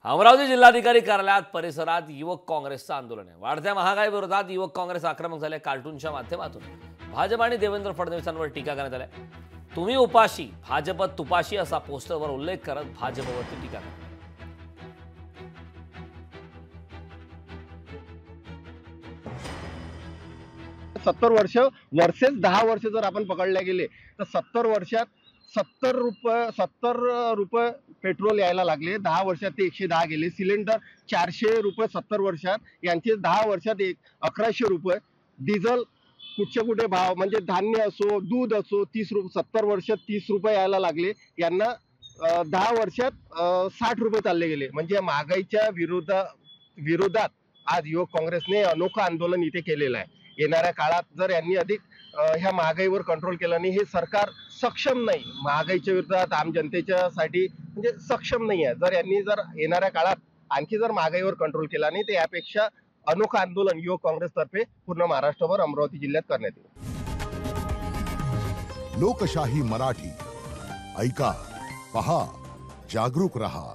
अमरावती जिल्हाधिकारी कार्यालयात परिसरात युवक काँग्रेसचं आंदोलन आहे। वाढत्या महागाई विरोधात युवक काँग्रेस आक्रमक झाले। कार्टूनच्या माध्यमातून भाजप आणि देवेंद्र फडणवीसांवर टीका करण्यात आली। तुम्ही उपाशी भाजप तुपाशी असा पोस्टरवर उल्लेख करत भाजपवरती टीका करण्यात आली। 70 वर्ष वर्सेस 10 वर्ष जर आपण पकडले गेले तर 70 वर्षात 70 रुपये पेट्रोल यायला लागले। 10 वर्षात ते 110 गेले। सिलेंडर 400 रुपये 70 वर्षात, यांचे 10 वर्षात 1100 रुपये। डिझेल कुठे भाव, म्हणजे धान्य असो दूध असो 30 रुपये 70 वर्षात 30 रुपये यायला लागले। यांना 10 वर्षात 60 रुपये चालले गेले। म्हणजे महागाईच्या विरोधात आज युवक काँग्रेसने अनोखं आंदोलन इथे केलेलं आहे। येणाऱ्या काळात जर यांनी अधिक ह्या महागाईवर कंट्रोल केला नाही, हे सरकार सक्षम नाही महागाईच्या विरोधात आम जनतेच्यासाठी, म्हणजे सक्षम नाही आहे। जर यांनी येणाऱ्या काळात आणखी जर महागाईवर कंट्रोल केला नाही तर यापेक्षा अनोखं आंदोलन युवक काँग्रेस तर्फे पूर्ण महाराष्ट्रभर अमरावती जिल्ह्यात करण्यात येईल। लोकशाही मराठी ऐका, पहा, जागरूक रहा।